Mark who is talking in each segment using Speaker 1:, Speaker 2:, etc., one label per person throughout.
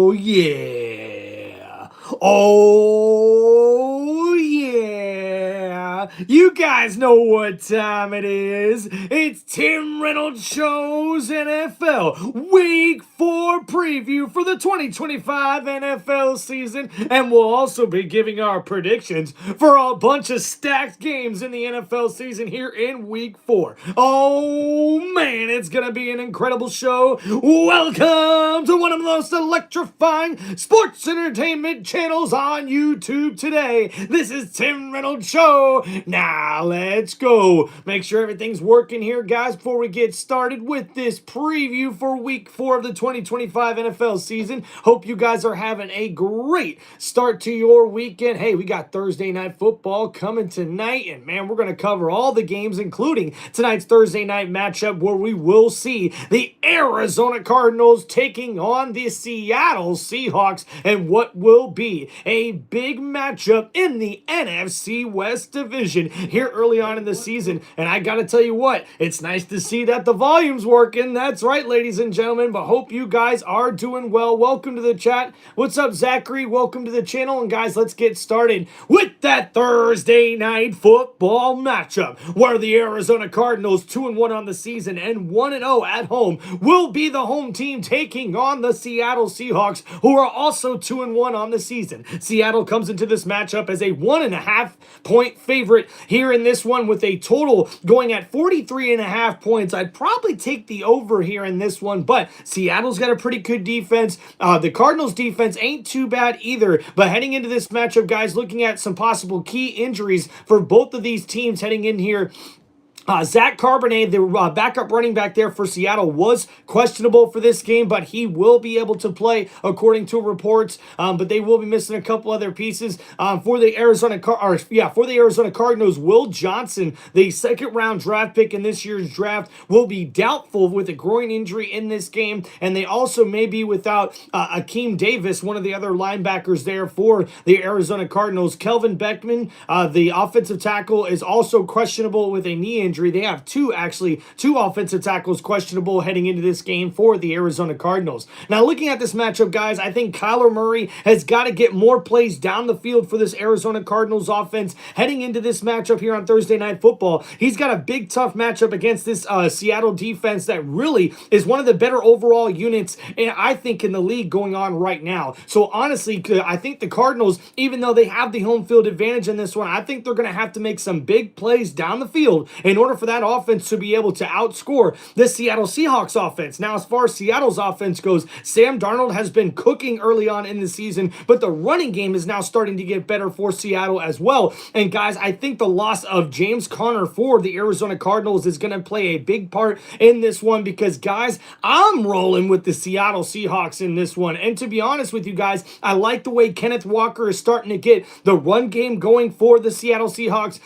Speaker 1: Oh yeah. Oh yeah. You guys know what time it is. It's Tim Reynolds Show's NFL Week 4 preview for the 2025 NFL season. And we'll also be giving our predictions for a bunch of stacked games in the NFL season here in Week 4. Oh man, it's going to be an incredible show. Welcome to one of the most electrifying sports entertainment channels on YouTube today. This is Tim Reynolds Show. Now let's go. Make sure everything's working here, guys, before we get started with this preview for Week 4 of the 2025 NFL season. Hope you guys are having a great start to your weekend. Hey, we got Thursday Night Football coming tonight, and man, we're going to cover all the games, including tonight's Thursday night matchup where we will see the Arizona Cardinals taking on the Seattle Seahawks and what will be a big matchup in the NFC West division here early on in the season. And I gotta tell you what, it's nice to see that the volume's working. That's right, ladies and gentlemen, but hope you guys are doing well. Welcome to the chat. What's up, Zachary? Welcome to the channel. And guys, let's get started with that Thursday night football matchup where the Arizona Cardinals 2-1 on the season and 1-0 at home will be the home team taking on the Seattle Seahawks, who are also 2-1 on the season. Seattle comes into this matchup as a 1.5 point favorite here in this one, with a total going at 43.5 points. I'd probably take the over here in this one, but Seattle's got a pretty good defense. The Cardinals defense ain't too bad either, but heading into this matchup, guys, looking at some possible key injuries for both of these teams heading in here. Zach Charbonnet, the backup running back there for Seattle, was questionable for this game, but he will be able to play according to reports. But they will be missing a couple other pieces for the Arizona Cardinals. Will Johnson, the second-round draft pick in this year's draft, will be doubtful with a groin injury in this game, and they also may be without Akeem Davis, one of the other linebackers there for the Arizona Cardinals. Kelvin Beckman, the offensive tackle, is also questionable with a knee injury. They have two offensive tackles questionable heading into this game for the Arizona Cardinals. Now, looking at this matchup, guys, I think Kyler Murray has got to get more plays down the field for this Arizona Cardinals offense heading into this matchup here on Thursday Night Football. He's got a big, tough matchup against this Seattle defense that really is one of the better overall units, and I think, in the league going on right now. So, honestly, I think the Cardinals, even though they have the home field advantage in this one, I think they're going to have to make some big plays down the field in order for that offense to be able to outscore the Seattle Seahawks offense. Now, as far as Seattle's offense goes, Sam Darnold has been cooking early on in the season, but the running game is now starting to get better for Seattle as well. And guys, I think the loss of James Conner for the Arizona Cardinals is going to play a big part in this one, because, guys, I'm rolling with the Seattle Seahawks in this one. And to be honest with you guys, I like the way Kenneth Walker is starting to get the run game going for the Seattle Seahawks.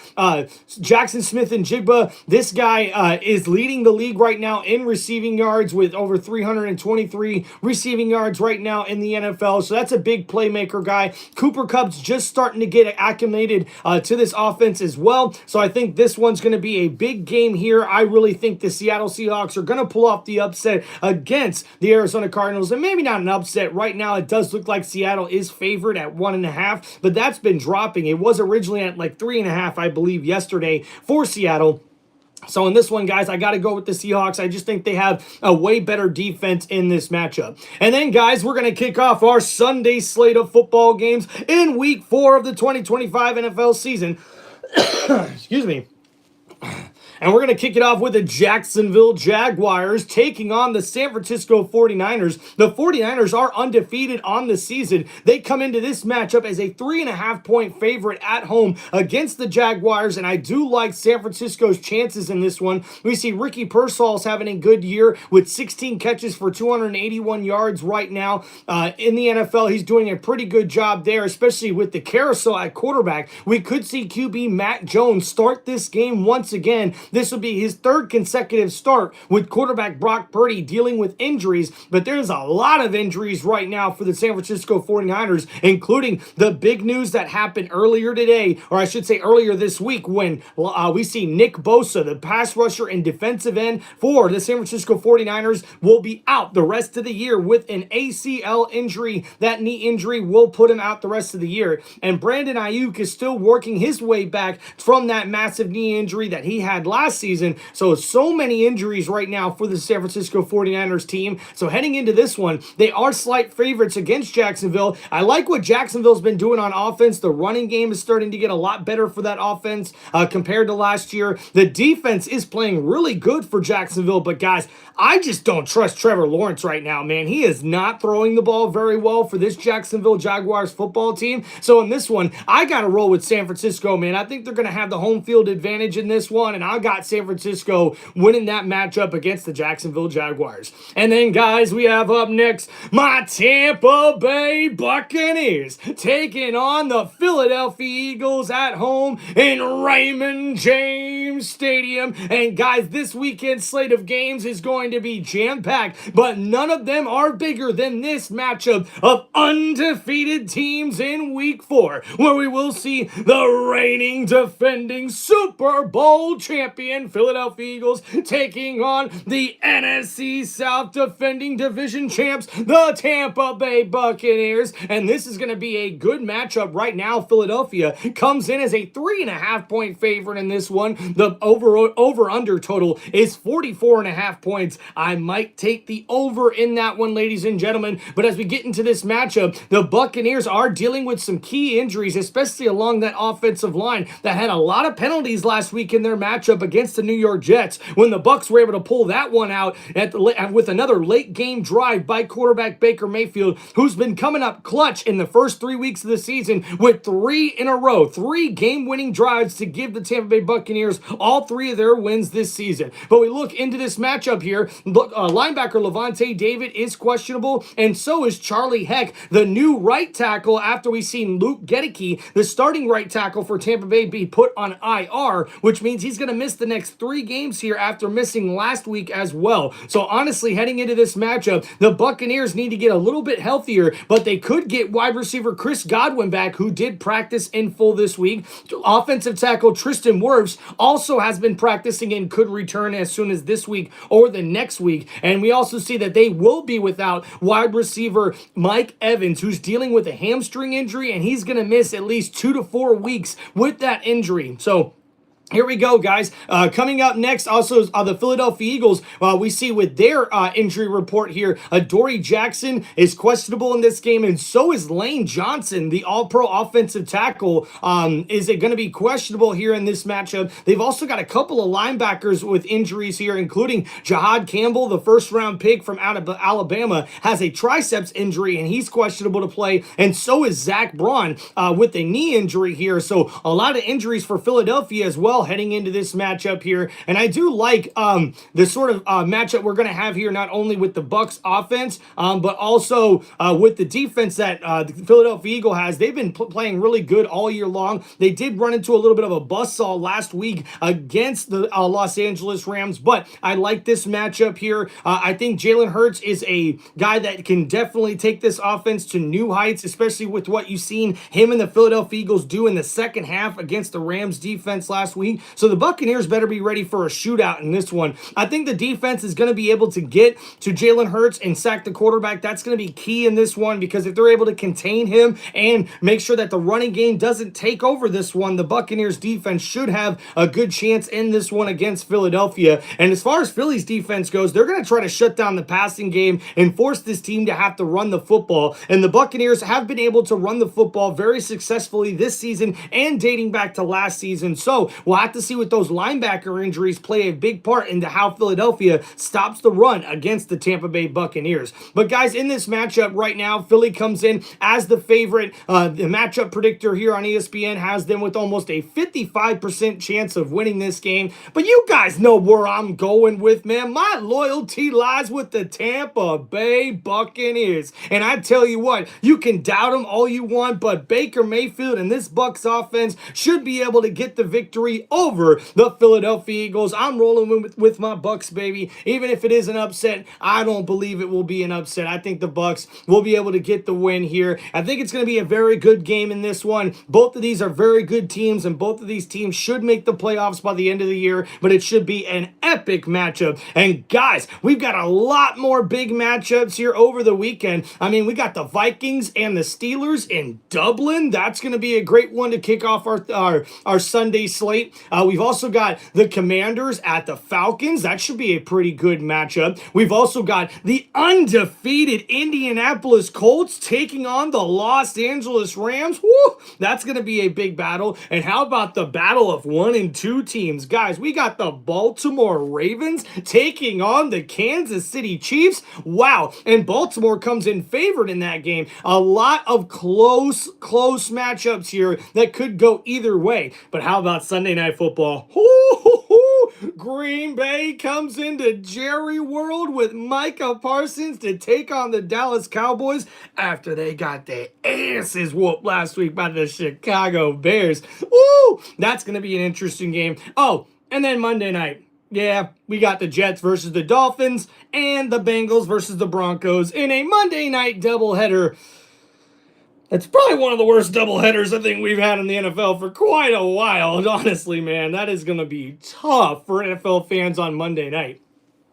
Speaker 1: Jackson Smith and Jigba, this guy is leading the league right now in receiving yards with over 323 receiving yards right now in the NFL. So that's a big playmaker guy. Cooper Kupp's just starting to get acclimated to this offense as well. So I think this one's going to be a big game here. I really think the Seattle Seahawks are going to pull off the upset against the Arizona Cardinals. And maybe not an upset. Right now, it does look like Seattle is favored at 1.5, but that's been dropping. It was originally at like 3.5, I believe, yesterday for Seattle. So in this one, guys, I got to go with the Seahawks. I just think they have a way better defense in this matchup. And then, guys, we're going to kick off our Sunday slate of football games in Week 4 of the 2025 NFL season. Excuse me. And we're going to kick it off with the Jacksonville Jaguars taking on the San Francisco 49ers. The 49ers are undefeated on the season. They come into this matchup as a 3.5 point favorite at home against the Jaguars, and I do like San Francisco's chances in this one. We see Ricky Pearsall's having a good year with 16 catches for 281 yards right now in the NFL. He's doing a pretty good job there, especially with the carousel at quarterback. We could see QB Mac Jones start this game once again This will be his third consecutive start with quarterback Brock Purdy dealing with injuries, but there's a lot of injuries right now for the San Francisco 49ers, including the big news that happened earlier today, or I should say earlier this week, when we see Nick Bosa, the pass rusher and defensive end for the San Francisco 49ers, will be out the rest of the year with an ACL injury. That knee injury will put him out the rest of the year. And Brandon Ayuk is still working his way back from that massive knee injury that he had last season. So many injuries right now for the San Francisco 49ers team. So heading into this one, they are slight favorites against Jacksonville. I like what Jacksonville's been doing on offense. The running game is starting to get a lot better for that offense compared to last year. The defense is playing really good for Jacksonville, but guys, I just don't trust Trevor Lawrence right now, man. He is not throwing the ball very well for this Jacksonville Jaguars football team. So in this one, I got to roll with San Francisco, man. I think they're going to have the home field advantage in this one, and I got San Francisco winning that matchup against the Jacksonville Jaguars. And then, guys, we have up next my Tampa Bay Buccaneers taking on the Philadelphia Eagles at home in Raymond James Stadium. And, guys, this weekend's slate of games is going to be jam-packed, but none of them are bigger than this matchup of undefeated teams in Week 4, where we will see the reigning, defending Super Bowl champion Philadelphia Eagles taking on the NFC South defending division champs, the Tampa Bay Buccaneers. And this is going to be a good matchup right now. Philadelphia comes in as a 3.5-point favorite in this one. The over-under total is 44.5 points. I might take the over in that one, ladies and gentlemen. But as we get into this matchup, the Buccaneers are dealing with some key injuries, especially along that offensive line that had a lot of penalties last week in their matchup against the New York Jets, when the Bucs were able to pull that one out with another late game drive by quarterback Baker Mayfield, who's been coming up clutch in the first 3 weeks of the season with 3 in a row, 3 game-winning drives to give the Tampa Bay Buccaneers all 3 of their wins this season. But we look into this matchup here. Linebacker Levante David is questionable, and so is Charlie Heck, the new right tackle, after we've seen Luke Gedeke, the starting right tackle for Tampa Bay, be put on IR, which means he's going to miss the next 3 games here after missing last week as well. So honestly, heading into this matchup, the Buccaneers need to get a little bit healthier, but they could get wide receiver Chris Godwin back, who did practice in full this week. Offensive tackle Tristan Wirfs also has been practicing and could return as soon as this week or the next week. And we also see that they will be without wide receiver Mike Evans, who's dealing with a hamstring injury, and he's going to miss at least 2 to 4 weeks with that injury. So here we go, guys. Coming up next, also the Philadelphia Eagles. We see with their injury report here, Adoree Jackson is questionable in this game, and so is Lane Johnson, the All-Pro offensive tackle. Is it going to be questionable here in this matchup? They've also got a couple of linebackers with injuries here, including Jahad Campbell, the first-round pick from out of Alabama, has a triceps injury, and he's questionable to play, and so is Zach Braun with a knee injury here. So a lot of injuries for Philadelphia as well heading into this matchup here. And I do like the sort of matchup we're going to have here, not only with the Bucs offense, but also with the defense that the Philadelphia Eagle has. They've been playing really good all year long. They did run into a little bit of a buzzsaw last week against the Los Angeles Rams, but I like this matchup here. I think Jalen Hurts is a guy that can definitely take this offense to new heights, especially with what you've seen him and the Philadelphia Eagles do in the second half against the Rams defense last week. So the Buccaneers better be ready for a shootout in this one. I think the defense is going to be able to get to Jalen Hurts and sack the quarterback. That's going to be key in this one, because if they're able to contain him and make sure that the running game doesn't take over this one, the Buccaneers defense should have a good chance in this one against Philadelphia. And as far as Philly's defense goes, they're going to try to shut down the passing game and force this team to have to run the football. And the Buccaneers have been able to run the football very successfully this season and dating back to last season. So we'll have to see what those linebacker injuries play a big part into how Philadelphia stops the run against the Tampa Bay Buccaneers. But guys, in this matchup right now, Philly comes in as the favorite. The matchup predictor here on ESPN has them with almost a 55% chance of winning this game. But you guys know where I'm going with, man. My loyalty lies with the Tampa Bay Buccaneers. And I tell you what, you can doubt them all you want, but Baker Mayfield and this Bucs offense should be able to get the victory victory over the Philadelphia Eagles. I'm rolling with my Bucks, baby. Even if it is an upset, I don't believe it will be an upset. I think the Bucks will be able to get the win here. I think it's going to be a very good game in this one. Both of these are very good teams, and both of these teams should make the playoffs by the end of the year, but it should be an epic matchup. And guys, we've got a lot more big matchups here over the weekend. I mean, we got the Vikings and the Steelers in Dublin. That's going to be a great one to kick off our Sunday slate. We've also got the Commanders at the Falcons. That should be a pretty good matchup. We've also got the undefeated Indianapolis Colts taking on the Los Angeles Rams. Woo! That's going to be a big battle. And how about the battle of 1 and 2 teams? Guys, we got the Baltimore Ravens taking on the Kansas City Chiefs. Wow. And Baltimore comes in favored in that game. A lot of close matchups here that could go either way. But how about Sunday Night Football? Green Bay comes into Jerry World with Micah Parsons to take on the Dallas Cowboys after they got their asses whooped last week by the Chicago Bears. Woo! That's going to be an interesting game. Oh, and then Monday night. Yeah, we got the Jets versus the Dolphins and the Bengals versus the Broncos in a Monday night doubleheader. It's probably one of the worst doubleheaders I think we've had in the NFL for quite a while. Honestly, man, that is going to be tough for NFL fans on Monday night.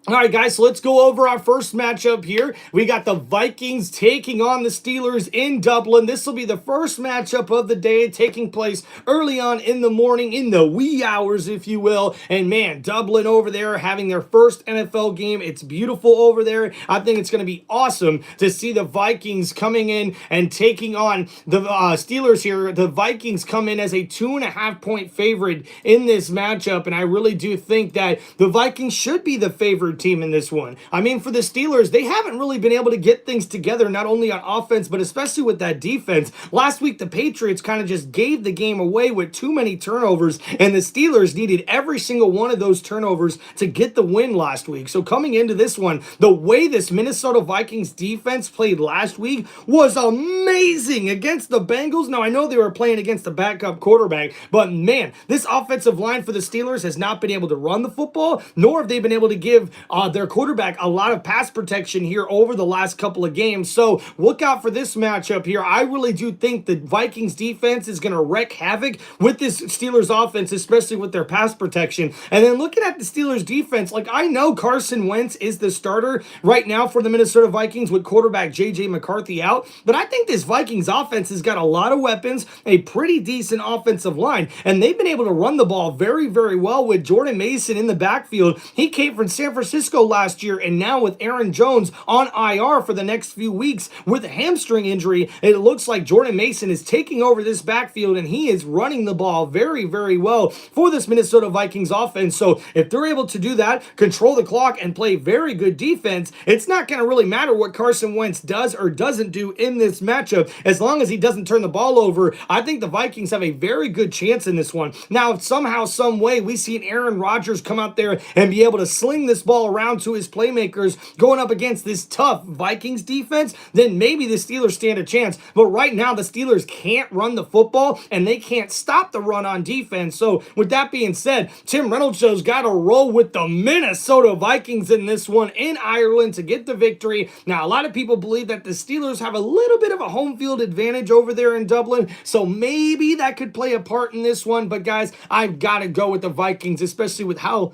Speaker 1: All right, guys, so let's go over our first matchup here. We got the Vikings taking on the Steelers in Dublin. This will be the first matchup of the day, taking place early on in the morning, in the wee hours, if you will. And man, Dublin over there having their first NFL game. It's beautiful over there. I think it's going to be awesome to see the Vikings coming in and taking on the Steelers here. The Vikings come in as a 2.5-point favorite in this matchup, and I really do think that the Vikings should be the favorite team in this one. I mean, for the Steelers, they haven't really been able to get things together, not only on offense, but especially with that defense. Last week, the Patriots kind of just gave the game away with too many turnovers, and the Steelers needed every single one of those turnovers to get the win last week. So coming into this one, the way this Minnesota Vikings defense played last week was amazing against the Bengals. Now, I know they were playing against the backup quarterback, but man, this offensive line for the Steelers has not been able to run the football, nor have they been able to give their quarterback a lot of pass protection here over the last couple of games. So look out for this matchup here. I really do think the Vikings defense is going to wreak havoc with this Steelers offense, especially with their pass protection. And then looking at the Steelers defense, like, I know Carson Wentz is the starter right now for the Minnesota Vikings with quarterback J.J. McCarthy out, but I think this Vikings offense has got a lot of weapons, a pretty decent offensive line, and they've been able to run the ball very, very well with Jordan Mason in the backfield. He came from San Francisco last year, and now with Aaron Jones on IR for the next few weeks with a hamstring injury, it looks like Jordan Mason is taking over this backfield, and he is running the ball very, very well for this Minnesota Vikings offense. So if they're able to do that, control the clock, and play very good defense, it's not going to really matter what Carson Wentz does or doesn't do in this matchup. As long as he doesn't turn the ball over, I think the Vikings have a very good chance in this one. Now, if somehow, some way, we see an Aaron Rodgers come out there and be able to sling this ball around to his playmakers going up against this tough Vikings defense, then maybe the Steelers stand a chance. But right now, the Steelers can't run the football, and they can't stop the run on defense. So with that being said, Tim Reynolds Show's got to roll with the Minnesota Vikings in this one in Ireland to get the victory. Now, a lot of people believe that the Steelers have a little bit of a home field advantage over there in Dublin, so maybe that could play a part in this one. But guys, I've got to go with the Vikings, especially with how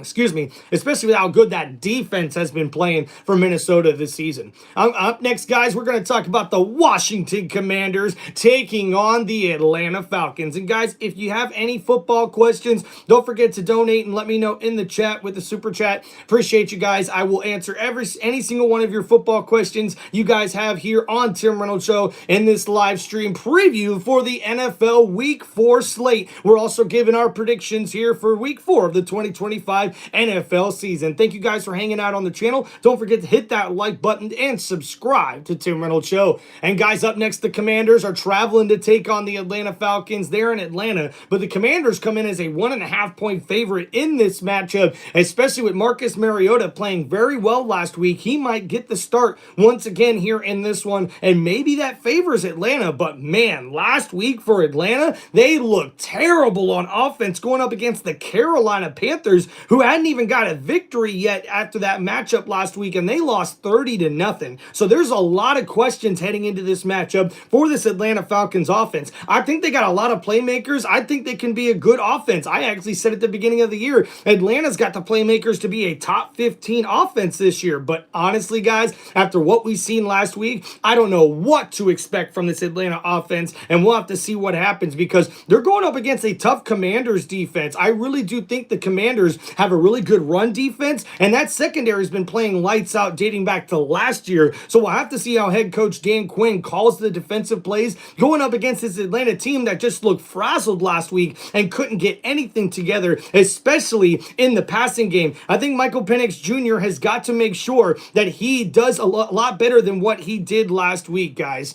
Speaker 1: especially with how good that defense has been playing for Minnesota this season. Up next, guys, we're going to talk about the Washington Commanders taking on the Atlanta Falcons. And guys, if you have any football questions, don't forget to donate and let me know in the chat with the super chat. Appreciate you guys. I will answer any single one of your football questions you guys have here on Tim Reynolds Show in this live stream preview for the NFL Week 4 slate. We're also giving our predictions here for Week 4 of the 2024 2025 NFL season. Thank you guys for hanging out on the channel. Don't forget to hit that like button and subscribe to Tim Reynolds Show. And guys, up next, the Commanders are traveling to take on the Atlanta Falcons. They're in Atlanta, but the Commanders come in as a 1.5-point favorite in this matchup, especially with Marcus Mariota playing very well last week. He might get the start once again here in this one, and maybe that favors Atlanta. But man, last week for Atlanta, they looked terrible on offense going up against the Carolina Panthers, who hadn't even got a victory yet after that matchup last week, and they lost 30-0. So there's a lot of questions heading into this matchup for this Atlanta Falcons offense. I think they got a lot of playmakers. I think they can be a good offense. I actually said at the beginning of the year, Atlanta's got the playmakers to be a top 15 offense this year. But honestly, guys, after what we've seen last week, I don't know what to expect from this Atlanta offense, and we'll have to see what happens because they're going up against a tough Commanders defense. I really do think the Commanders have a really good run defense, and that secondary has been playing lights out dating back to last year. So we'll have to see how head coach Dan Quinn calls the defensive plays going up against this Atlanta team that just looked frazzled last week and couldn't get anything together, especially in the passing game. I think Michael Penix Jr. has got to make sure that he does a lot better than what he did last week, guys.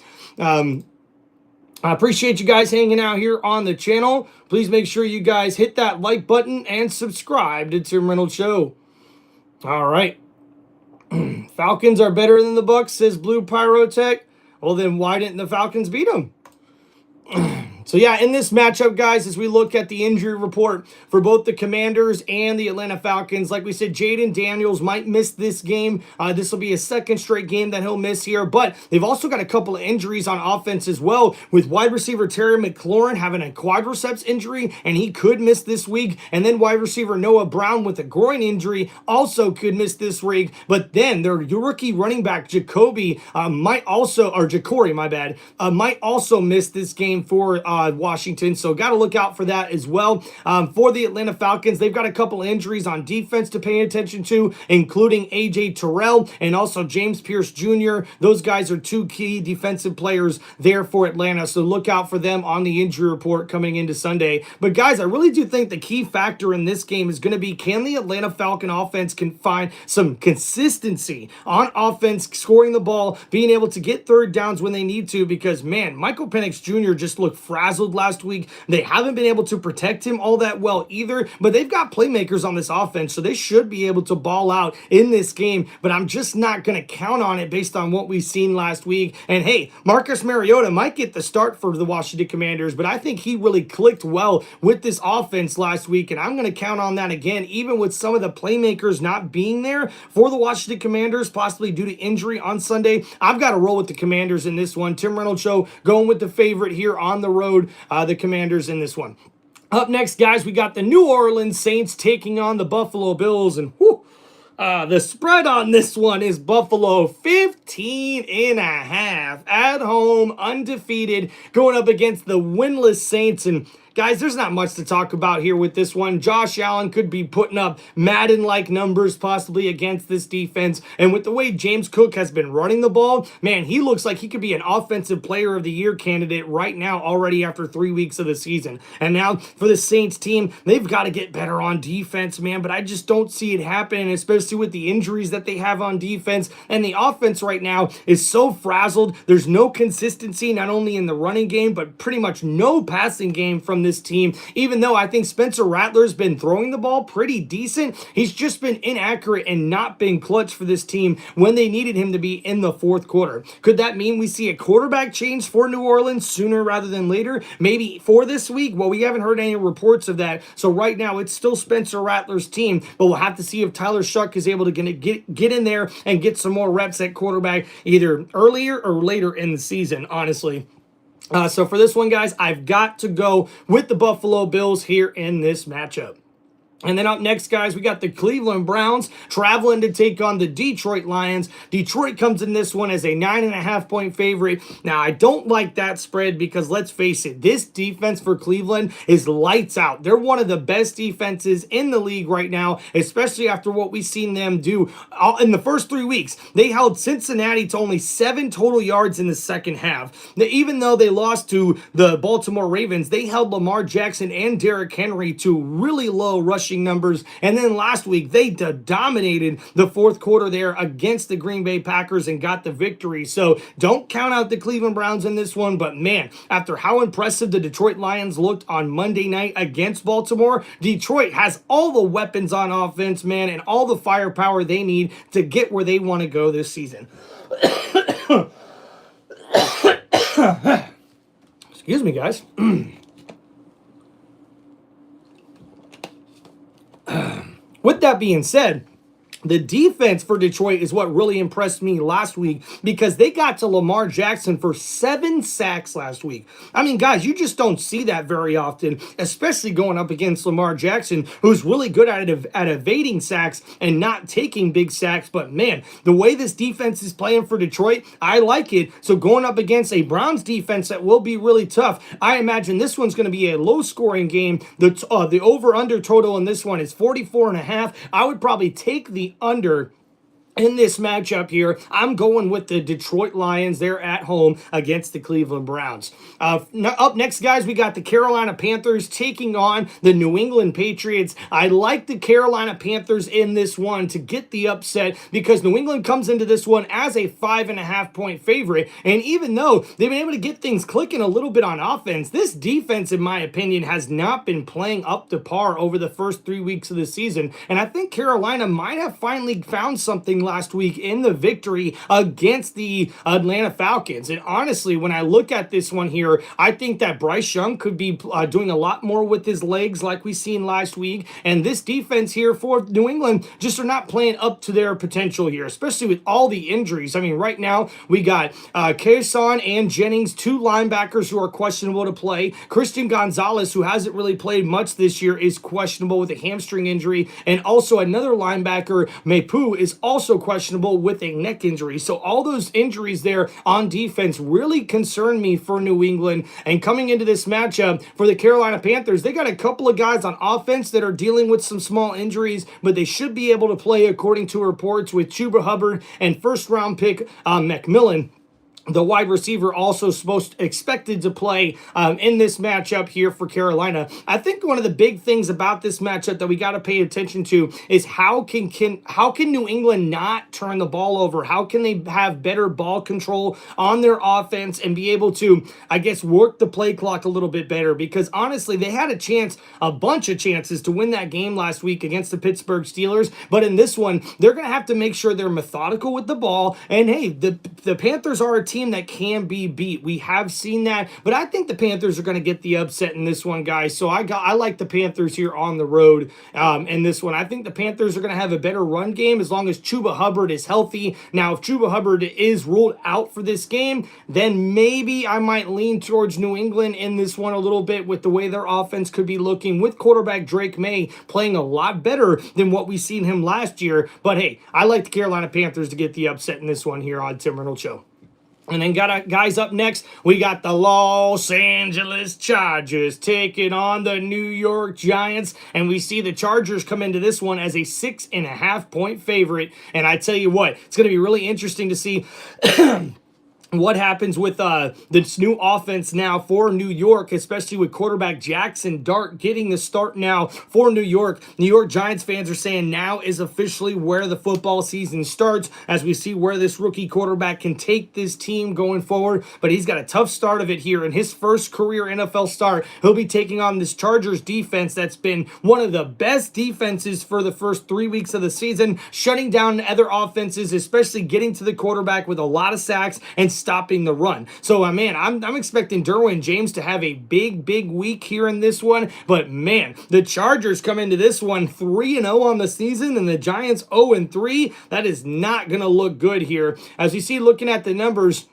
Speaker 1: I appreciate you guys hanging out here on the channel. Please make sure you guys hit that like button and subscribe to Tim Reynolds Show. All right. Falcons are better than the Bucs, says Blue Pyrotech. Well, then why didn't the Falcons beat them? So yeah, in this matchup, guys, as we look at the injury report for both the Commanders and the Atlanta Falcons, like we said, Jaden Daniels might miss this game. This will be a second straight game that he'll miss here, but they've also got a couple of injuries on offense as well, with wide receiver Terry McLaurin having a quadriceps injury, and he could miss this week, and then wide receiver Noah Brown with a groin injury also could miss this week, but then their rookie running back Jacory, might also miss this game for Washington, so got to look out for that as well. For the Atlanta Falcons, they've got a couple injuries on defense to pay attention to, including A.J. Terrell and also James Pierce Jr. Those guys are two key defensive players there for Atlanta, so look out for them on the injury report coming into Sunday. But guys, I really do think the key factor in this game is going to be, can the Atlanta Falcon offense can find some consistency on offense, scoring the ball, being able to get third downs when they need to, because man, Michael Penix Jr. just looked frazzled last week. They haven't been able to protect him all that well either, but they've got playmakers on this offense, so they should be able to ball out in this game, but I'm just not going to count on it based on what we've seen last week. And hey, Marcus Mariota might get the start for the Washington Commanders, but I think he really clicked well with this offense last week, and I'm going to count on that again, even with some of the playmakers not being there for the Washington Commanders, possibly due to injury on Sunday. I've got to roll with the Commanders in this one. Tim Reynolds Show going with the favorite here on the road, the Commanders in this one. Up next, guys, we got the New Orleans Saints taking on the Buffalo Bills, and the spread on this one is Buffalo 15.5 at home, undefeated, going up against the winless Saints. And guys, there's not much to talk about here with this one. Josh Allen could be putting up Madden-like numbers possibly against this defense. And with the way James Cook has been running the ball, man, he looks like he could be an offensive player of the year candidate right now already after 3 weeks of the season. And now for the Saints team, they've got to get better on defense, man, but I just don't see it happening, especially with the injuries that they have on defense. And the offense right now is so frazzled. There's no consistency, not only in the running game, but pretty much no passing game from this team. Even though I think Spencer Rattler's been throwing the ball pretty decent, he's just been inaccurate and not been clutch for this team when they needed him to be in the fourth quarter. Could that mean we see a quarterback change for New Orleans sooner rather than later? Maybe for this week? Well, we haven't heard any reports of that. So right now it's still Spencer Rattler's team, but we'll have to see if Tyler Shuck is able to get in there and get some more reps at quarterback either earlier or later in the season, honestly. So for this one, guys, I've got to go with the Buffalo Bills here in this matchup. And then up next, guys, we got the Cleveland Browns traveling to take on the Detroit Lions. Detroit comes in this one as a 9.5-point favorite. Now, I don't like that spread because, let's face it, this defense for Cleveland is lights out. They're one of the best defenses in the league right now, especially after what we've seen them do in the first 3 weeks. They held Cincinnati to only 7 total yards in the second half. Now, even though they lost to the Baltimore Ravens, they held Lamar Jackson and Derrick Henry to really low rushing rushing numbers. And then last week, they dominated the fourth quarter there against the Green Bay Packers and got the victory. So don't count out the Cleveland Browns in this one. But man, after how impressive the Detroit Lions looked on Monday night against Baltimore, Detroit has all the weapons on offense, man, and all the firepower they need to get where they want to go this season. Excuse me, guys. With that being said, the defense for Detroit is what really impressed me last week because they got to Lamar Jackson for 7 sacks last week. I mean, guys, you just don't see that very often, especially going up against Lamar Jackson, who's really good at evading sacks and not taking big sacks. But man, the way this defense is playing for Detroit, I like it. So going up against a Browns defense that will be really tough, I imagine this one's going to be a low-scoring game. The over-under total in this one is 44.5. I would probably take the under in this matchup here. I'm going with the Detroit Lions. They're at home against the Cleveland Browns. Up next, guys, we got the Carolina Panthers taking on the New England Patriots. I like the Carolina Panthers in this one to get the upset because New England comes into this one as a 5.5-point favorite. And even though they've been able to get things clicking a little bit on offense, this defense, in my opinion, has not been playing up to par over the first 3 weeks of the season. And I think Carolina might have finally found something last week in the victory against the Atlanta Falcons. And honestly, when I look at this one here, I think that Bryce Young could be doing a lot more with his legs like we seen last week. And this defense here for New England just are not playing up to their potential here, especially with all the injuries. I mean, right now we got Kayson and Jennings, 2 linebackers who are questionable to play. Christian Gonzalez, who hasn't really played much this year, is questionable with a hamstring injury. And also another linebacker, Mapu, is also questionable with a neck injury. So all those injuries there on defense really concern me for New England. And coming into this matchup for the Carolina Panthers, they got a couple of guys on offense that are dealing with some small injuries, but they should be able to play according to reports with Chuba Hubbard and first-round pick McMillan, the wide receiver, also expected to play in this matchup here for Carolina. I think one of the big things about this matchup that we got to pay attention to is how can New England not turn the ball over? How can they have better ball control on their offense and be able to, I guess, work the play clock a little bit better? Because honestly, they had a bunch of chances to win that game last week against the Pittsburgh Steelers. But in this one, they're going to have to make sure they're methodical with the ball. And hey, the Panthers are a team that can be beat. We have seen that, but I think the Panthers are going to get the upset in this one, guys. So I like the Panthers here on the road in this one. I think the Panthers are going to have a better run game as long as Chuba Hubbard is healthy. Now, if Chuba Hubbard is ruled out for this game, then maybe I might lean towards New England in this one a little bit with the way their offense could be looking, with quarterback Drake May playing a lot better than what we've seen him last year. But hey, I like the Carolina Panthers to get the upset in this one here on Tim Reynolds Show. And then guys, up next, we got the Los Angeles Chargers taking on the New York Giants. And we see the Chargers come into this one as a 6.5-point favorite. And I tell you what, it's going to be really interesting to see what happens with this new offense now for New York, especially with quarterback Jackson Dart getting the start now for New York. New York Giants fans are saying now is officially where the football season starts, as we see where this rookie quarterback can take this team going forward. But he's got a tough start of it here. In his first career NFL start, he'll be taking on this Chargers defense that's been one of the best defenses for the first 3 weeks of the season, shutting down other offenses, especially getting to the quarterback with a lot of sacks and stopping the run. So, man, I'm expecting Derwin James to have a big week here in this one. But, man, the Chargers come into this one 3-0 on the season, and the Giants 0-3. That is not going to look good here. As you see, looking at the numbers,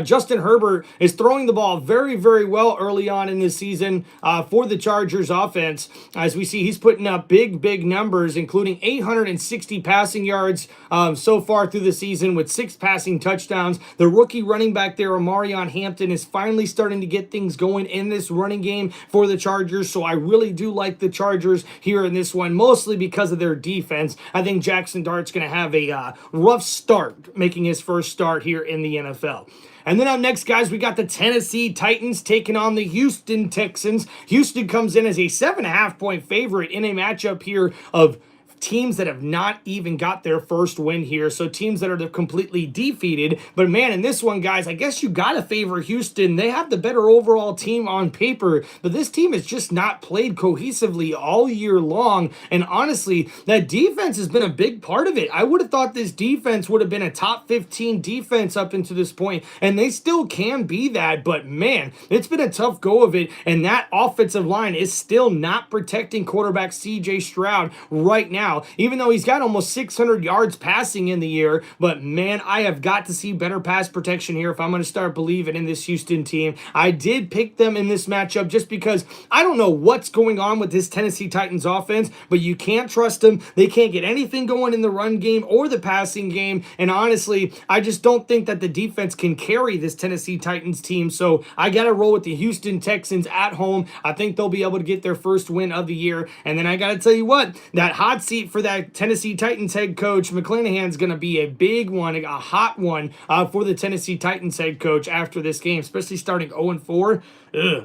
Speaker 1: Justin Herbert is throwing the ball very well early on in this season for the Chargers offense. As we see, he's putting up big numbers, including 860 passing yards so far through the season with 6 passing touchdowns. The rookie running back there, Omarion Hampton, is finally starting to get things going in this running game for the Chargers. So I really do like the Chargers here in this one, mostly because of their defense. I think Jackson Dart's going to have a rough start making his first start here in the NFL. And then up next, guys, we got the Tennessee Titans taking on the Houston Texans. Houston comes in as a 7.5-point favorite in a matchup here of teams that have not even got their first win here. So teams that are completely defeated. But man, in this one, guys, I guess you got to favor Houston. They have the better overall team on paper, but this team has just not played cohesively all year long. And honestly, that defense has been a big part of it. I would have thought this defense would have been a top 15 defense up until this point, and they still can be that. But man, it's been a tough go of it. And that offensive line is still not protecting quarterback CJ Stroud right now, even though he's got almost 600 yards passing in the year. But man, I have got to see better pass protection here if I'm going to start believing in this Houston team. I did pick them in this matchup just because I don't know what's going on with this Tennessee Titans offense, but you can't trust them. They can't get anything going in the run game or the passing game. And honestly, I just don't think that the defense can carry this Tennessee Titans team. So I got to roll with the Houston Texans at home. I think they'll be able to get their first win of the year. And then I got to tell you what, that hot seat for that Tennessee Titans head coach McClanahan's going to be a big one, a hot one for the Tennessee Titans head coach after this game, especially starting 0-4.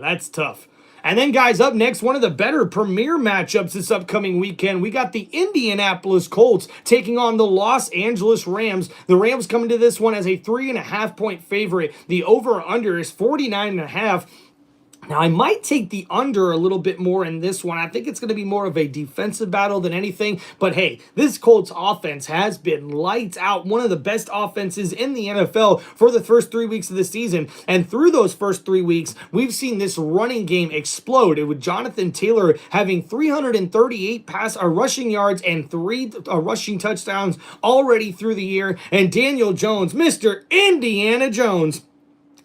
Speaker 1: That's tough. And then, guys, up next, one of the better premier matchups this upcoming weekend. We got the Indianapolis Colts taking on the Los Angeles Rams. The Rams coming to this one as a 3.5-point favorite. The over-under is 49.5. Now, I might take the under a little bit more in this one. I think it's going to be more of a defensive battle than anything. But hey, this Colts offense has been lights out. One of the best offenses in the NFL for the first 3 weeks of the season. And through those first 3 weeks, we've seen this running game explode. With Jonathan Taylor having 338 rushing yards and 3 rushing touchdowns already through the year. And Daniel Jones, Mr. Indiana Jones,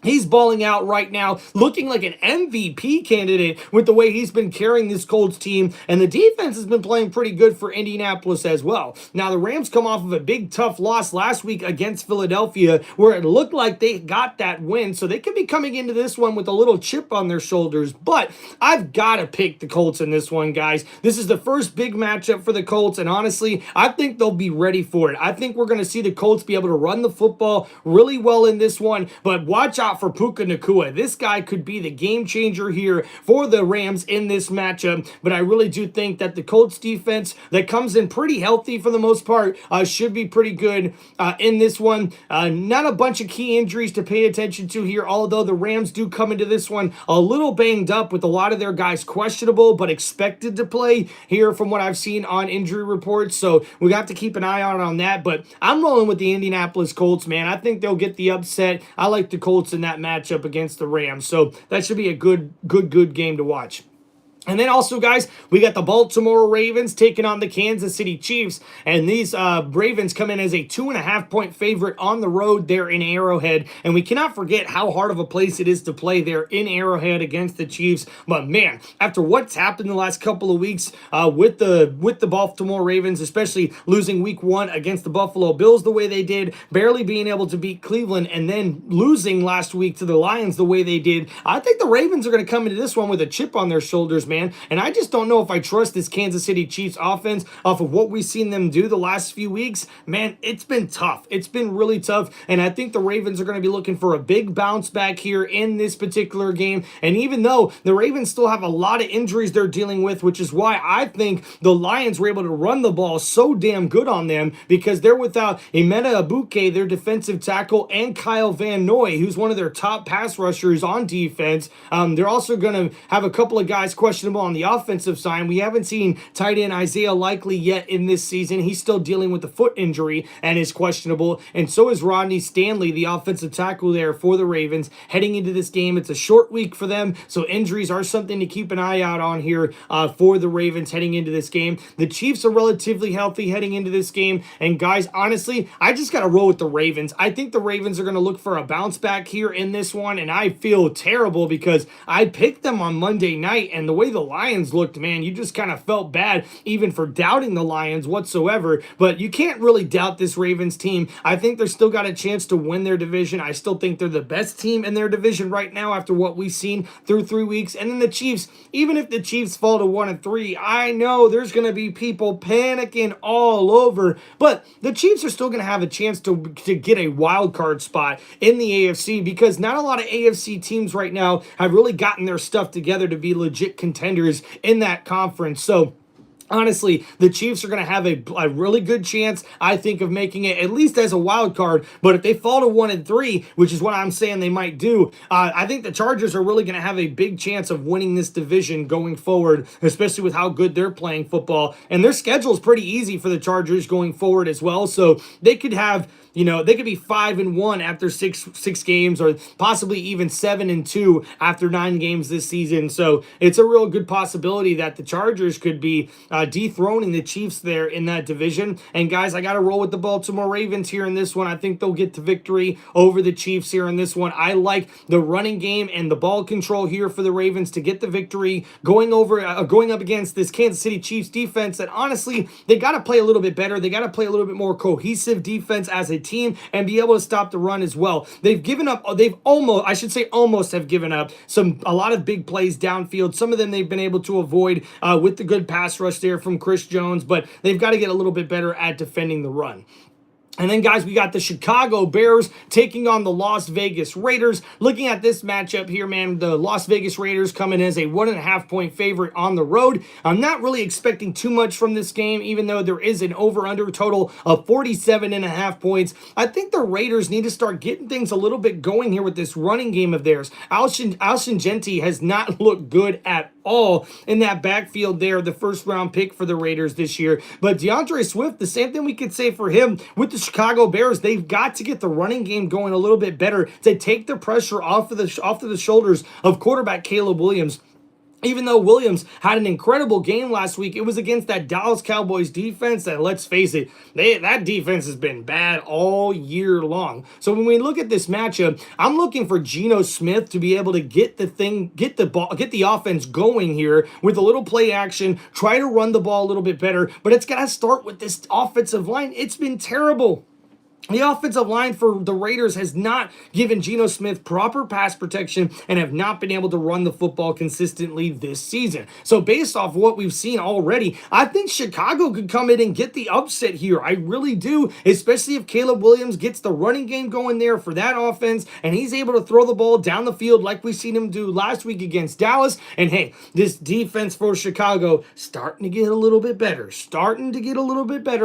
Speaker 1: he's balling out right now, looking like an MVP candidate with the way he's been carrying this Colts team. And the defense has been playing pretty good for Indianapolis as well. Now, the Rams come off of a big, tough loss last week against Philadelphia, where it looked like they got that win. So they could be coming into this one with a little chip on their shoulders. But I've got to pick the Colts in this one, guys. This is the first big matchup for the Colts. And honestly, I think they'll be ready for it. I think we're going to see the Colts be able to run the football really well in this one. But watch out for Puka Nacua. This guy could be the game changer here for the Rams in this matchup, but I really do think that the Colts defense that comes in pretty healthy for the most part should be pretty good in this one. Not a bunch of key injuries to pay attention to here, although the Rams do come into this one a little banged up with a lot of their guys questionable but expected to play here from what I've seen on injury reports, so we have to keep an eye out on that. But I'm rolling with the Indianapolis Colts, man. I think they'll get the upset. I like the Colts in that matchup against the Rams. So that should be a good game to watch. And then also, guys, we got the Baltimore Ravens taking on the Kansas City Chiefs. And these Ravens come in as a 2.5-point favorite on the road there in Arrowhead. And we cannot forget how hard of a place it is to play there in Arrowhead against the Chiefs. But man, after what's happened the last couple of weeks with the Baltimore Ravens, especially losing week 1 against the Buffalo Bills the way they did, barely being able to beat Cleveland, and then losing last week to the Lions the way they did, I think the Ravens are going to come into this one with a chip on their shoulders, man. And I just don't know if I trust this Kansas City Chiefs offense off of what we've seen them do the last few weeks. Man, it's been tough. It's been really tough. And I think the Ravens are going to be looking for a big bounce back here in this particular game. And even though the Ravens still have a lot of injuries they're dealing with, which is why I think the Lions were able to run the ball so damn good on them, because they're without Emeka Egbuka, their defensive tackle, and Kyle Van Noy, who's one of their top pass rushers on defense. They're also going to have a couple of guys questionable on the offensive side. We haven't seen tight end Isaiah Likely yet in this season. He's still dealing with a foot injury and is questionable. And so is Rodney Stanley, the offensive tackle there for the Ravens. Heading into this game, it's a short week for them, so injuries are something to keep an eye out on here for the Ravens heading into this game. The Chiefs are relatively healthy heading into this game. And guys, honestly, I just got to roll with the Ravens. I think the Ravens are going to look for a bounce back here in this one, and I feel terrible because I picked them on Monday night, and the way the Lions looked, man, you just kind of felt bad even for doubting the Lions whatsoever. But you can't really doubt this Ravens team. I think they're still got a chance to win their division. I still think they're the best team in their division right now after what we've seen through 3 weeks. And then the Chiefs, even if the Chiefs fall to 1-3, I know there's going to be people panicking all over, but the Chiefs are still going to have a chance to get a wild card spot in the AFC, because not a lot of AFC teams right now have really gotten their stuff together to be legit contenders in that conference. So honestly, the Chiefs are going to have a really good chance, I think, of making it at least as a wild card. But if they fall to 1-3, which is what I'm saying they might do, I think the Chargers are really going to have a big chance of winning this division going forward, especially with how good they're playing football. And their schedule is pretty easy for the Chargers going forward as well. So they could have, they could be 5-1 after six games, or possibly even 7-2 after 9 games this season. So it's a real good possibility that the Chargers could be dethroning the Chiefs there in that division. And guys, I got to roll with the Baltimore Ravens here in this one. I think they'll get the victory over the Chiefs here in this one. I like the running game and the ball control here for the Ravens to get the victory, going up against this Kansas City Chiefs defense that honestly, they got to play a little bit better. They got to play a little bit more cohesive defense as a team and be able to stop the run as well. Almost have given up a lot of big plays downfield. Some of them they've been able to avoid with the good pass rush there from Chris Jones, but they've got to get a little bit better at defending the run. And then, guys, we got the Chicago Bears taking on the Las Vegas Raiders. Looking at this matchup here, man, the Las Vegas Raiders come in as a 1.5-point favorite on the road. I'm not really expecting too much from this game, even though there is an over-under total of 47.5 points. I think the Raiders need to start getting things a little bit going here with this running game of theirs. Alshon Jeanty has not looked good at all in that backfield there, the first-round pick for the Raiders this year. But DeAndre Swift, the same thing we could say for him with the Chicago Bears. They've got to get the running game going a little bit better to take the pressure off of the shoulders of quarterback Caleb Williams. Even though Williams had an incredible game last week, it was against that Dallas Cowboys defense that, let's face it, that defense has been bad all year long. So when we look at this matchup, I'm looking for Geno Smith to be able to get the offense going here with a little play action, try to run the ball a little bit better, but it's got to start with this offensive line. It's been terrible. The offensive line for the Raiders has not given Geno Smith proper pass protection and have not been able to run the football consistently this season. So based off what we've seen already, I think Chicago could come in and get the upset here. I really do, especially if Caleb Williams gets the running game going there for that offense and he's able to throw the ball down the field like we've seen him do last week against Dallas. And hey, this defense for Chicago starting to get a little bit better,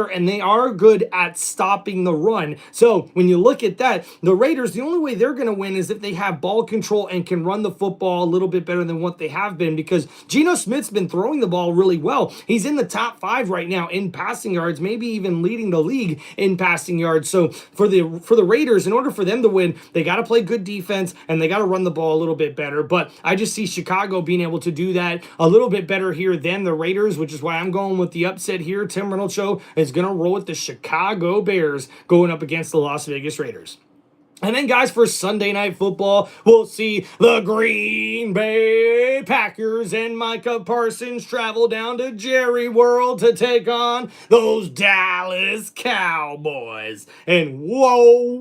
Speaker 1: and they are good at stopping the run. So when you look at that, the Raiders, the only way they're going to win is if they have ball control and can run the football a little bit better than what they have been, because Geno Smith's been throwing the ball really well. He's in the top 5 right now in passing yards, maybe even leading the league in passing yards. So for the Raiders, in order for them to win, they got to play good defense and they got to run the ball a little bit better. But I just see Chicago being able to do that a little bit better here than the Raiders, which is why I'm going with the upset here. Tim Reynolds Show is going to roll with the Chicago Bears going up against the Las Vegas Raiders. And then, guys, for Sunday Night Football, we'll see the Green Bay Packers and Micah Parsons travel down to Jerry World to take on those Dallas Cowboys. And whoa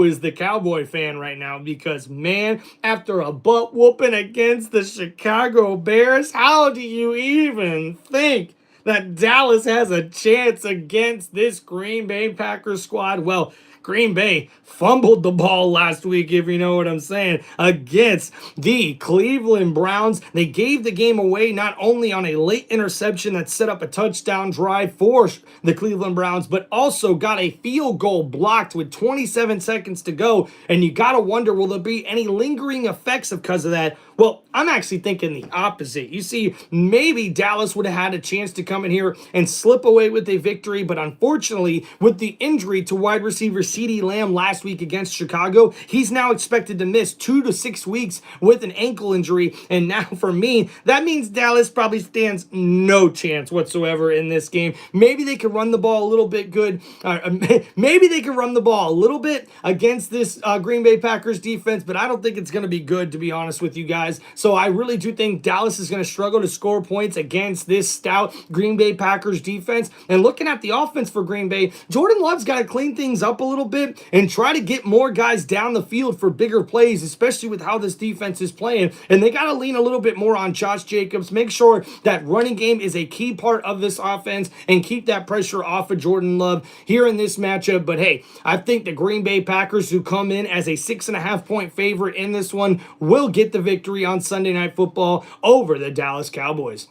Speaker 1: is the Cowboy fan right now, because, man, after a butt whooping against the Chicago Bears, how do you even think that Dallas has a chance against this Green Bay Packers squad? Well, Green Bay fumbled the ball last week, if you know what I'm saying, against the Cleveland Browns. They gave the game away not only on a late interception that set up a touchdown drive for the Cleveland Browns, but also got a field goal blocked with 27 seconds to go. And you got to wonder, will there be any lingering effects because of that? Well, I'm actually thinking the opposite. You see, maybe Dallas would have had a chance to come in here and slip away with a victory, but unfortunately, with the injury to wide receiver CeeDee Lamb last week against Chicago. He's now expected to miss 2 to 6 weeks with an ankle injury. And now for me, that means Dallas probably stands no chance whatsoever in this game. Maybe they could run the ball a little bit good. Maybe they could run the ball a little bit against this Green Bay Packers defense, but I don't think it's going to be good, to be honest with you guys. So I really do think Dallas is going to struggle to score points against this stout Green Bay Packers defense. And looking at the offense for Green Bay, Jordan Love's got to clean things up a little bit and try to get more guys down the field for bigger plays, especially with how this defense is playing. And they got to lean a little bit more on Josh Jacobs. Make sure that running game is a key part of this offense and keep that pressure off of Jordan Love here in this matchup. But hey, I think the Green Bay Packers, who come in as a 6.5-point favorite in this one, will get the victory on Sunday Night Football over the Dallas Cowboys.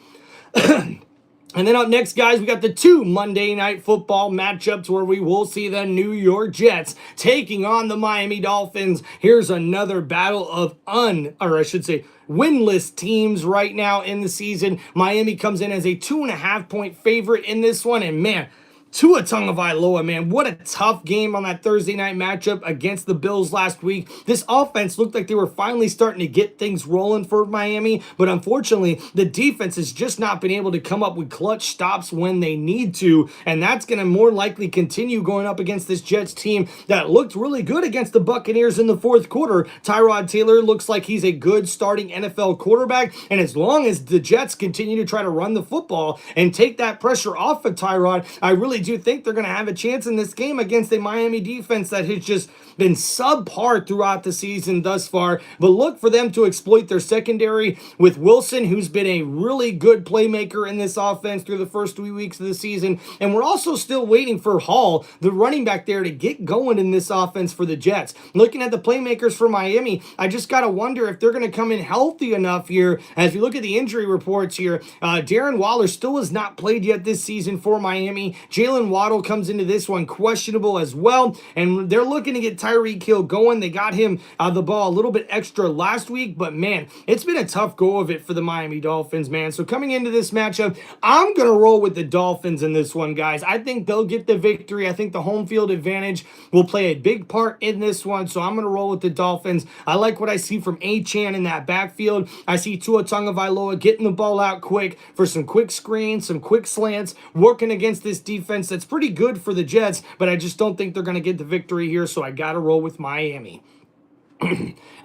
Speaker 1: And then up next, guys, we got the 2 Monday Night Football matchups where we will see the New York Jets taking on the Miami Dolphins. Here's another battle of winless teams right now in the season. Miami comes in as a 2.5-point favorite in this one, and man, Tua Tagovailoa, man, what a tough game on that Thursday night matchup against the Bills last week. This offense looked like they were finally starting to get things rolling for Miami, but unfortunately, the defense has just not been able to come up with clutch stops when they need to, and that's going to more likely continue going up against this Jets team that looked really good against the Buccaneers in the fourth quarter. Tyrod Taylor looks like he's a good starting NFL quarterback, and as long as the Jets continue to try to run the football and take that pressure off of Tyrod, I really do think they're going to have a chance in this game against a Miami defense that has just been subpar throughout the season thus far. But look for them to exploit their secondary with Wilson, who's been a really good playmaker in this offense through the first 3 weeks of the season. And we're also still waiting for Hall, the running back there, to get going in this offense for the Jets. Looking at the playmakers for Miami, I just got to wonder if they're going to come in healthy enough here. As we look at the injury reports here, Darren Waller still has not played yet this season for Miami. Jalen Waddle comes into this one questionable as well, and they're looking to get Tyreek Hill going. They got him the ball a little bit extra last week, but man, it's been a tough go of it for the Miami Dolphins, man. So coming into this matchup, I'm going to roll with the Dolphins in this one, guys. I think they'll get the victory. I think the home field advantage will play a big part in this one, so I'm going to roll with the Dolphins. I like what I see from Achane in that backfield. I see Tua Tagovailoa getting the ball out quick for some quick screens, some quick slants, working against this defense that's pretty good for the Jets, but I just don't think they're going to get the victory here, so I got to roll with Miami.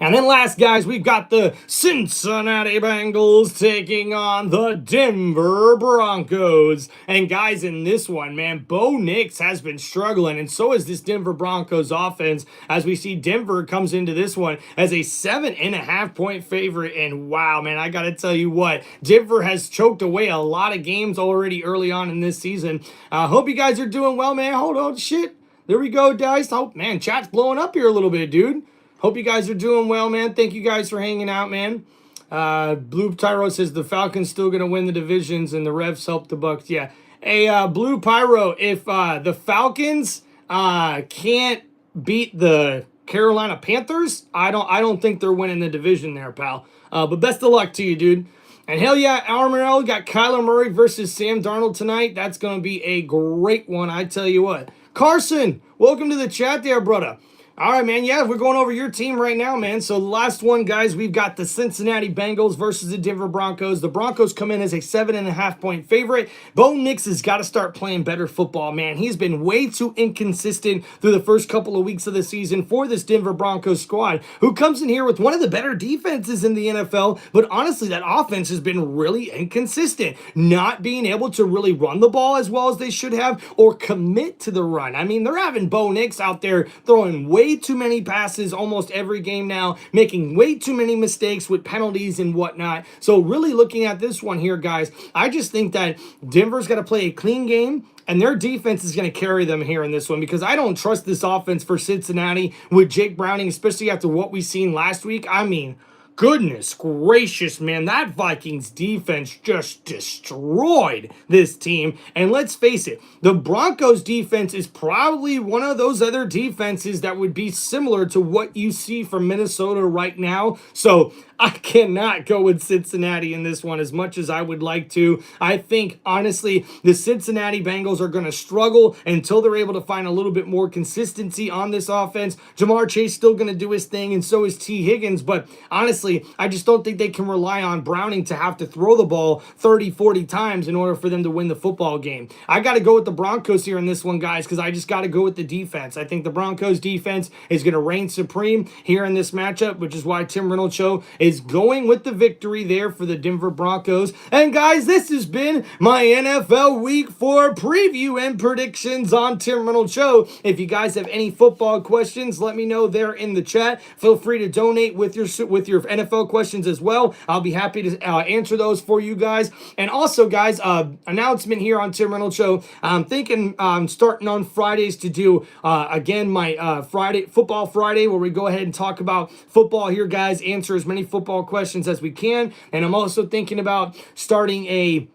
Speaker 1: And then last, guys, we've got the Cincinnati Bengals taking on the Denver Broncos. And guys, in this one, man, Bo Nix has been struggling, and so is this Denver Broncos offense, as we see Denver comes into this one as a 7.5-point favorite. And wow, man, I got to tell you what, Denver has choked away a lot of games already early on in this season. Hope you guys are doing well, man. Hold on, shit. There we go, guys. Oh, man, chat's blowing up here a little bit, dude. Hope you guys are doing well, man. Thank you guys for hanging out, man. Blue Pyro says the Falcons still going to win the divisions and the refs help the Bucs. Yeah. Hey, Blue Pyro, if the Falcons can't beat the Carolina Panthers, I don't think they're winning the division there, pal. But best of luck to you, dude. And hell yeah, Armorell got Kyler Murray versus Sam Darnold tonight. That's going to be a great one, I tell you what. Carson, welcome to the chat there, brother. All right, man. Yeah, we're going over your team right now, man. So last one, guys, we've got the Cincinnati Bengals versus the Denver Broncos. The Broncos come in as a 7.5-point favorite. Bo Nix has got to start playing better football, man. He's been way too inconsistent through the first couple of weeks of the season for this Denver Broncos squad, who comes in here with one of the better defenses in the NFL. But honestly, that offense has been really inconsistent, not being able to really run the ball as well as they should have or commit to the run. I mean, they're having Bo Nix out there throwing way too many passes almost every game now, making way too many mistakes with penalties and whatnot. So really looking at this one here, guys, I just think that Denver's got to play a clean game, and their defense is going to carry them here in this one, because I don't trust this offense for Cincinnati with Jake Browning, especially after what we've seen last week. I mean, goodness gracious, man, that Vikings defense just destroyed this team. And let's face it, the Broncos defense is probably one of those other defenses that would be similar to what you see from Minnesota right now. So I cannot go with Cincinnati in this one as much as I would like to. I think, honestly, the Cincinnati Bengals are going to struggle until they're able to find a little bit more consistency on this offense. Jamar Chase still going to do his thing, and so is T. Higgins. But honestly, I just don't think they can rely on Browning to have to throw the ball 30, 40 times in order for them to win the football game. I got to go with the Broncos here in this one, guys, because I just got to go with the defense. I think the Broncos defense is going to reign supreme here in this matchup, which is why Tim Reynolds Show is going with the victory there for the Denver Broncos. And guys, this has been my NFL Week 4 preview and predictions on Tim Reynolds Show. If you guys have any football questions, let me know there in the chat. Feel free to donate with your NFL questions as well. I'll be happy to answer those for you guys. And also, guys, announcement here on Tim Reynolds Show. I'm thinking starting on Fridays to do again my Football Friday, where we go ahead and talk about football here, guys. Answer as many football questions as we can. And I'm also thinking about starting a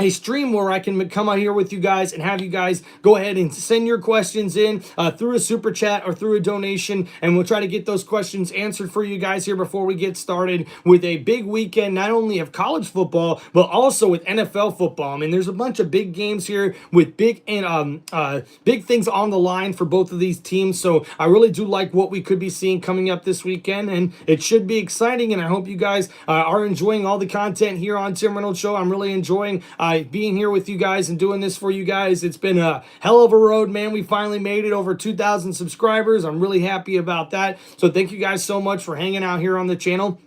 Speaker 1: stream where I can come out here with you guys and have you guys go ahead and send your questions in through a super chat or through a donation, and we'll try to get those questions answered for you guys here before we get started with a big weekend, not only of college football, but also with NFL football. I mean, there's a bunch of big games here with big things on the line for both of these teams, so I really do like what we could be seeing coming up this weekend, and it should be exciting, and I hope you guys are enjoying all the content here on Tim Reynolds Show. I'm really enjoying being here with you guys and doing this for you guys. It's been a hell of a road, man. We finally made it over 2,000 subscribers. I'm really happy about that. So thank you guys so much for hanging out here on the channel.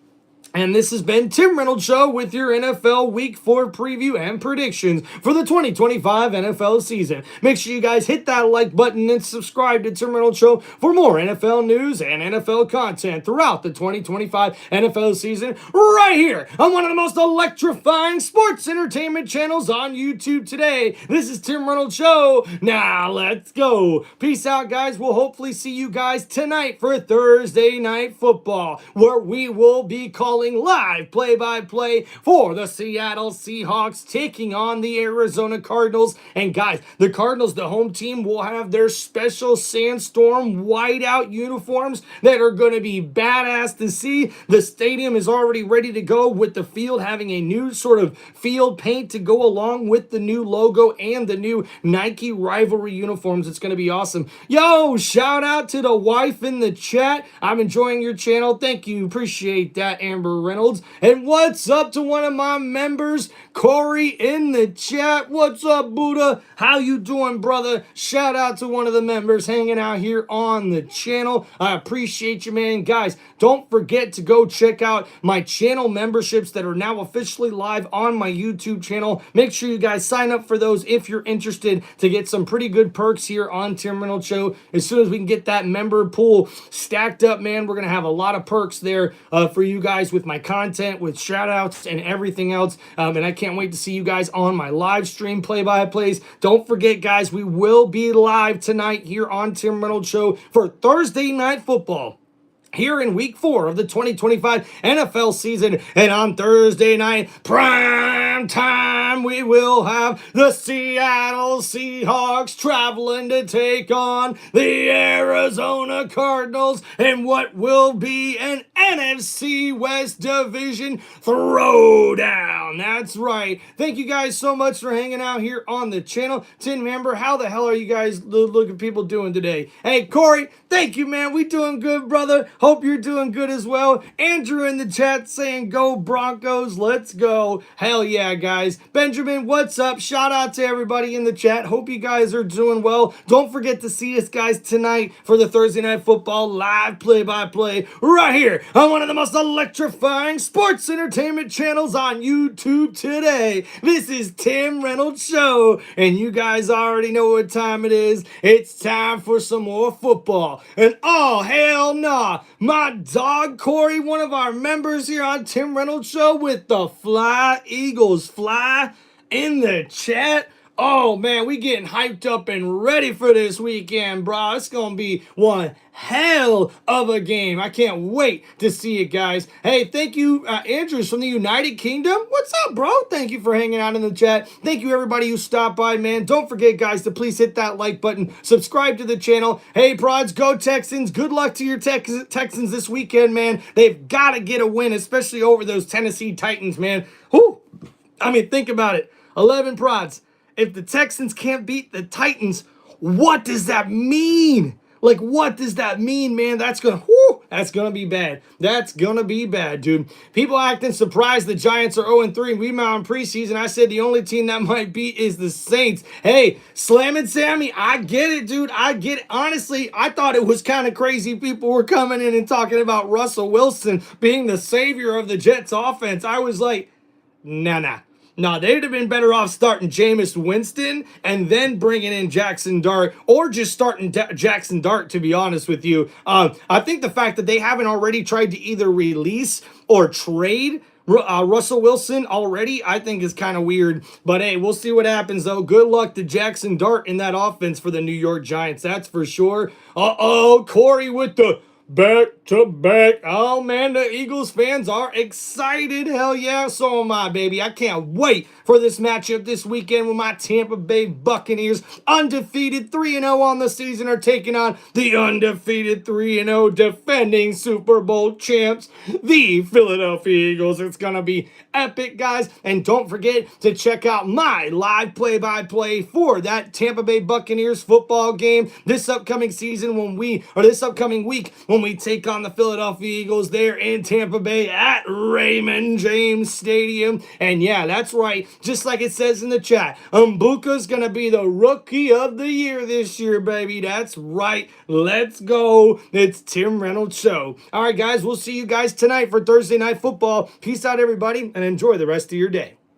Speaker 1: And this has been Tim Reynolds Show with your NFL Week 4 preview and predictions for the 2025 NFL season. Make sure you guys hit that like button and subscribe to Tim Reynolds Show for more NFL news and NFL content throughout the 2025 NFL season right here on one of the most electrifying sports entertainment channels on YouTube today. This is Tim Reynolds Show. Now let's go. Peace out, guys. We'll hopefully see you guys tonight for Thursday Night Football, where we will be calling live play-by-play for the Seattle Seahawks taking on the Arizona Cardinals. And guys, the Cardinals, the home team, will have their special sandstorm whiteout uniforms that are going to be badass to see. The stadium is already ready to go, with the field having a new sort of field paint to go along with the new logo and the new Nike rivalry uniforms. It's going to be awesome. Yo, shout out to the wife in the chat. I'm enjoying your channel. Thank you. Appreciate that, Amber Reynolds. And what's up to one of my members, Corey in the chat? What's up, Buddha? How you doing, brother? Shout out to one of the members hanging out here on the channel. I appreciate you, man. Guys, don't forget to go check out my channel memberships that are now officially live on my YouTube channel. Make sure you guys sign up for those if you're interested to get some pretty good perks here on Tim Reynolds Show. As soon as we can get that member pool stacked up, man, we're going to have a lot of perks there for you guys with my content, with shout outs and everything else. And I can't wait to see you guys on my live stream play-by-plays. Don't forget, guys, we will be live tonight here on Tim Reynolds Show for Thursday Night Football here in Week 4 of the 2025 NFL season. And on Thursday night, prime time, we will have the Seattle Seahawks traveling to take on the Arizona Cardinals in what will be an NFC West Division throwdown. That's right. Thank you guys so much for hanging out here on the channel. Tin Member, how the hell are you guys looking people doing today? Hey, Corey, thank you, man. We doing good, brother. Hope you're doing good as well. Andrew in the chat saying, go Broncos. Let's go. Hell yeah, guys. Benjamin, what's up? Shout out to everybody in the chat. Hope you guys are doing well. Don't forget to see us, guys, tonight for the Thursday Night Football live play-by-play right here on one of the most electrifying sports entertainment channels on YouTube today. This is Tim Reynolds Show, and you guys already know what time it is. It's time for some more football. And oh, hell nah, my dog Corey, one of our members here on Tim Reynolds Show with the Fly Eagles Fly in the chat. Oh man, we getting hyped up and ready for this weekend, bro. It's gonna be one hell of a game. I can't wait to see it, guys. Hey, thank you, Andrews from the United Kingdom. What's up, bro? Thank you for hanging out in the chat. Thank you, everybody who stopped by, man. Don't forget, guys, to please hit that like button, subscribe to the channel. Hey, prods, go Texans. Good luck to your Texans this weekend, man. They've got to get a win, especially over those Tennessee Titans, man. Whew. I mean, think about it. 11 prods. If the Texans can't beat the Titans, what does that mean? Like, what does that mean, man? That's gonna be bad. That's gonna be bad, dude. People acting surprised the Giants are 0-3 and we in preseason. I said the only team that might beat is the Saints. Hey, Slam and Sammy, I get it, dude. I get it. Honestly, I thought it was kind of crazy. People were coming in and talking about Russell Wilson being the savior of the Jets offense. I was like, nah. No, they'd have been better off starting Jameis Winston and then bringing in Jackson Dart, or just starting Jackson Dart, to be honest with you. I think the fact that they haven't already tried to either release or trade Russell Wilson already, I think is kind of weird. But hey, we'll see what happens, though. Good luck to Jackson Dart in that offense for the New York Giants, that's for sure. Corey with the back to back. Oh man, the Eagles fans are excited. Hell yeah, so am I, baby. I can't wait for this matchup this weekend with my Tampa Bay Buccaneers, undefeated 3-0 on the season, are taking on the undefeated 3-0 defending Super Bowl champs, the Philadelphia Eagles. It's gonna be epic, guys. And don't forget to check out my live play-by-play for that Tampa Bay Buccaneers football game this upcoming season this upcoming week when we take on the Philadelphia Eagles there in Tampa Bay at Raymond James Stadium. And yeah, that's right. Just like it says in the chat, Mbuka's going to be the rookie of the year this year, baby. That's right. Let's go. It's Tim Reynolds Show. All right, guys, we'll see you guys tonight for Thursday Night Football. Peace out, everybody, and enjoy the rest of your day.